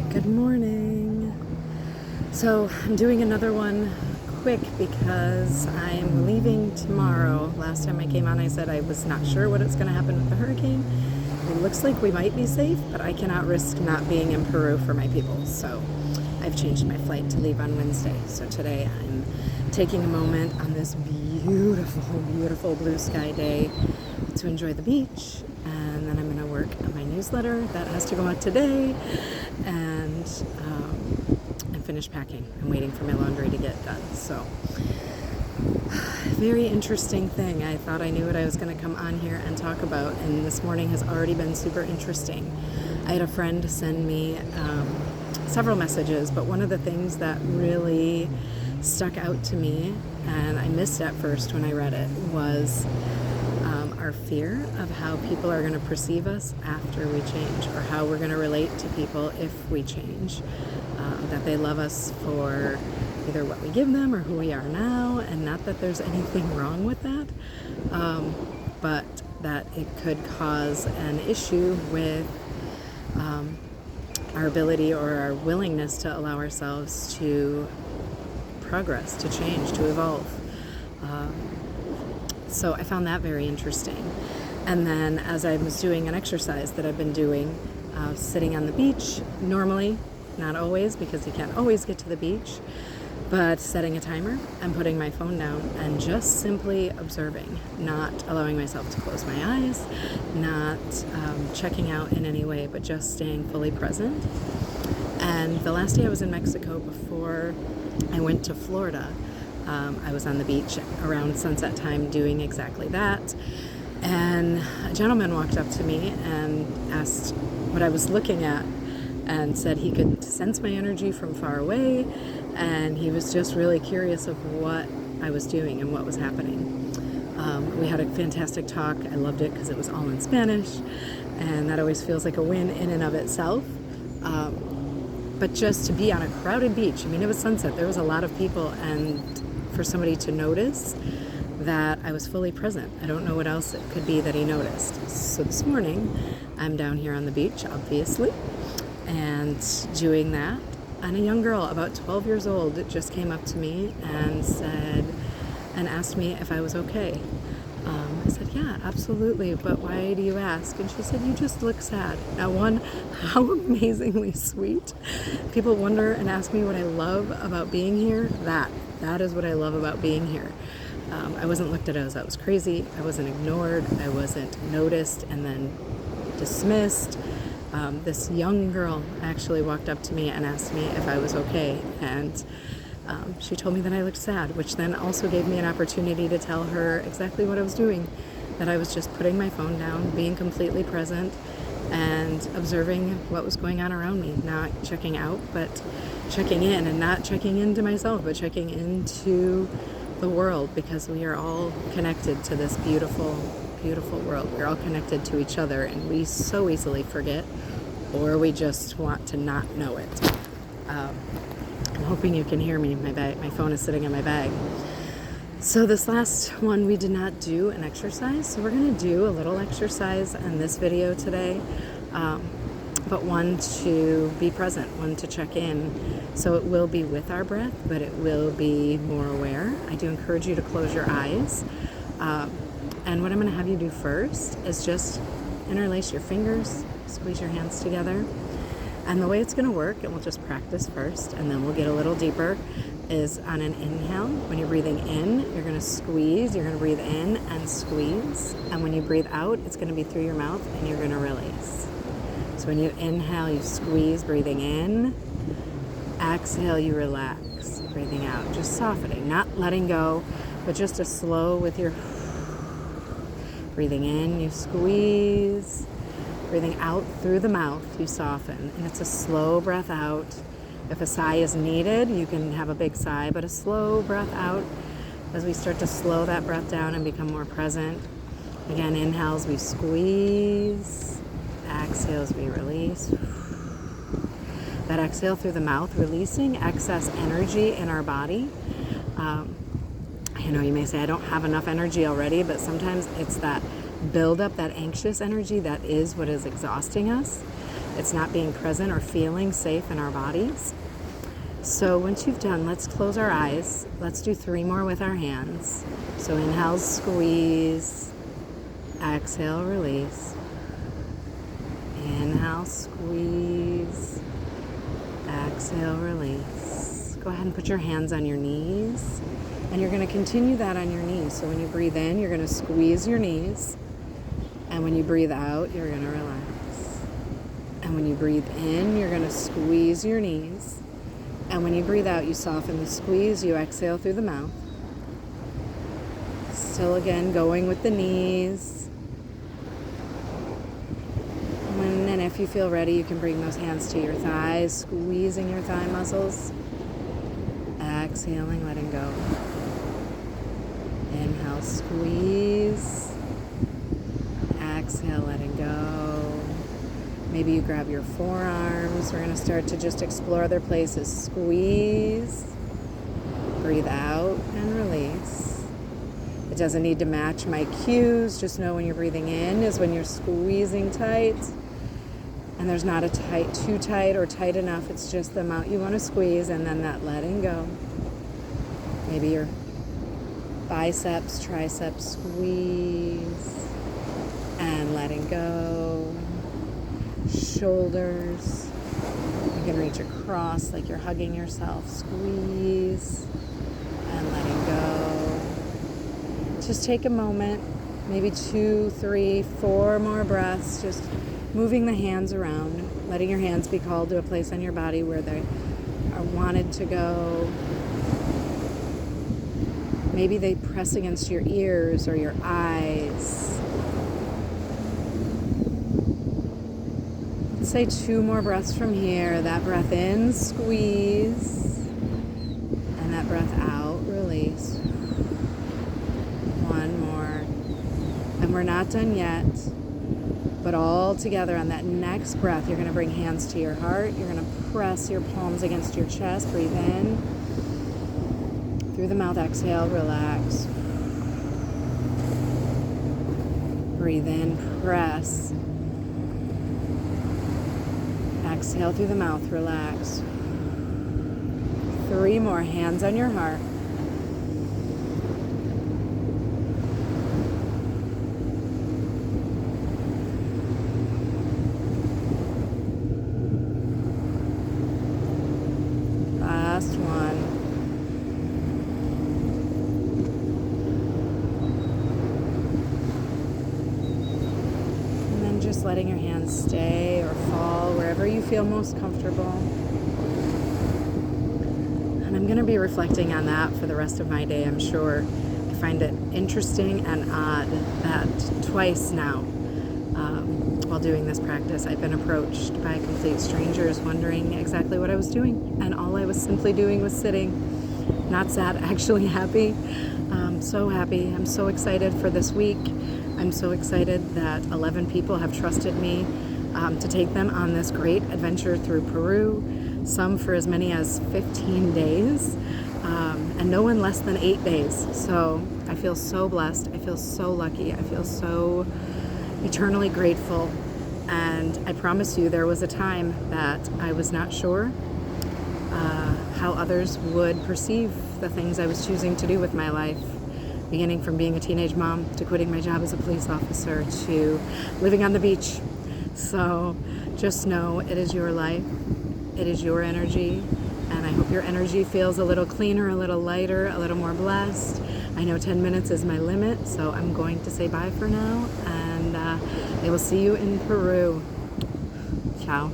Good morning. So I'm doing another one quick because I'm leaving tomorrow. Last time I came on, I said I was not sure what is going to happen with the hurricane. It looks like we might be safe, but I cannot risk not being in Peru for my people. So I've changed my flight to leave on Wednesday. So today I'm taking a moment on this beautiful, beautiful blue sky day to enjoy the beach. And then I'm going to work on my newsletter that has to go out today and finish packing. I'm waiting for my laundry to get done. So very interesting thing. I thought I knew what I was going to come on here and talk about, and this morning has already been super interesting. I had a friend send me several messages, but one of the things that really stuck out to me, and I missed at first when I read it, was our fear of how people are going to perceive us after we change, or how we're going to relate to people if we change. That they love us for either what we give them or who we are now, and not that there's anything wrong with that, but that it could cause an issue with our ability or our willingness to allow ourselves to progress, to change, to evolve. So I found that very interesting. And then as I was doing an exercise that I've been doing, sitting on the beach, normally, not always, because you can't always get to the beach, but setting a timer and putting my phone down and just simply observing, not allowing myself to close my eyes, not checking out in any way, but just staying fully present. And the last day I was in Mexico before I went to Florida, I was on the beach around sunset time doing exactly that. And a gentleman walked up to me and asked what I was looking at, and said he could sense my energy from far away, and he was just really curious of what I was doing and what was happening. We had a fantastic talk. I loved it because it was all in Spanish, and that always feels like a win in and of itself. But just to be on a crowded beach, I mean, it was sunset, there was a lot of people, and for somebody to notice that I was fully present, I don't know what else it could be that he noticed. So this morning, I'm down here on the beach, obviously, and doing that, and a young girl about 12 years old just came up to me and asked me if I was okay. I said, yeah, absolutely, but why do you ask? And she said, you just look sad. Now, one, how amazingly sweet. People wonder and ask me what I love about being here. That is what I love about being here. I wasn't looked at as I was crazy. I wasn't ignored. I wasn't noticed and then dismissed. This young girl actually walked up to me and asked me if I was okay, and she told me that I looked sad, which then also gave me an opportunity to tell her exactly what I was doing, that I was just putting my phone down, being completely present, and observing what was going on around me, not checking out, but checking in, and not checking into myself, but checking into the world, because we are all connected to this beautiful, beautiful world. We're all connected to each other, and we so easily forget, or we just want to not know it. I'm hoping you can hear me. My phone is sitting in my bag. So this last one, we did not do an exercise, so we're going to do a little exercise in this video today, but one to be present, one to check in. So it will be with our breath, but it will be more aware. I do encourage you to close your eyes. And what I'm going to have you do first is just interlace your fingers, squeeze your hands together. And the way it's going to work, and we'll just practice first, and then we'll get a little deeper, is on an inhale. When you're breathing in, you're going to squeeze. You're going to breathe in and squeeze. And when you breathe out, it's going to be through your mouth, and you're going to release. So when you inhale, you squeeze, breathing in. Exhale, you relax, breathing out. Just softening, not letting go, but just a slow with your breathing in, you squeeze. Breathing out through the mouth, you soften. And it's a slow breath out. If a sigh is needed, you can have a big sigh, but a slow breath out as we start to slow that breath down and become more present. Again, inhales, we squeeze. Exhales, we release. That exhale through the mouth, releasing excess energy in our body. I know you may say, I don't have enough energy already, but sometimes it's that build up, that anxious energy, that is what is exhausting us. It's not being present or feeling safe in our bodies. So once you've done, let's close our eyes. Let's do 3 more with our hands. So inhale, squeeze. Exhale, release. Inhale, squeeze. Exhale, release. Go ahead and put your hands on your knees. And you're going to continue that on your knees. So when you breathe in, you're going to squeeze your knees. And when you breathe out, you're going to relax. And when you breathe in, you're going to squeeze your knees. And when you breathe out, you soften the squeeze. You exhale through the mouth. Still again, going with the knees. When and if you feel ready, you can bring those hands to your thighs, squeezing your thigh muscles. Exhaling, letting go. Inhale, squeeze. Exhale, letting go. Maybe you grab your forearms. We're going to start to just explore other places. Squeeze. Breathe out and release. It doesn't need to match my cues. Just know when you're breathing in is when you're squeezing tight. And there's not a tight, too tight or tight enough. It's just the amount you want to squeeze, and then that letting go. Maybe your biceps, triceps, squeeze. And letting go. Shoulders. You can reach across like you're hugging yourself. Squeeze. And letting go. Just take a moment, maybe 2, 3, 4 more breaths, just moving the hands around, letting your hands be called to a place on your body where they are wanted to go. Maybe they press against your ears or your eyes. Let's say 2 more breaths from here. That breath in, squeeze, and that breath out, release. 1 more. And we're not done yet. But all together on that next breath, you're going to bring hands to your heart. You're going to press your palms against your chest. Breathe in. Through the mouth, exhale, relax. Breathe in, press. Exhale through the mouth, relax. 3 more, hands on your heart. Last one. And then just letting your hands stay or fall wherever you feel most comfortable. And I'm going to be reflecting on that for the rest of my day, I'm sure. I find it interesting and odd that twice now, while doing this practice, I've been approached by complete strangers wondering exactly what I was doing. And all I was simply doing was sitting. Not sad, actually happy. So happy. I'm so excited for this week. I'm so excited that 11 people have trusted me to take them on this great adventure through Peru, some for as many as 15 days, and no one less than 8 days. So I feel so blessed. I feel so lucky. I feel so eternally grateful. And I promise you, there was a time that I was not sure how others would perceive the things I was choosing to do with my life, beginning from being a teenage mom to quitting my job as a police officer to living on the beach. So just know it is your life, it is your energy, and I hope your energy feels a little cleaner, a little lighter, a little more blessed. I know 10 minutes is my limit, so I'm going to say bye for now, and I will see you in Peru. Ciao.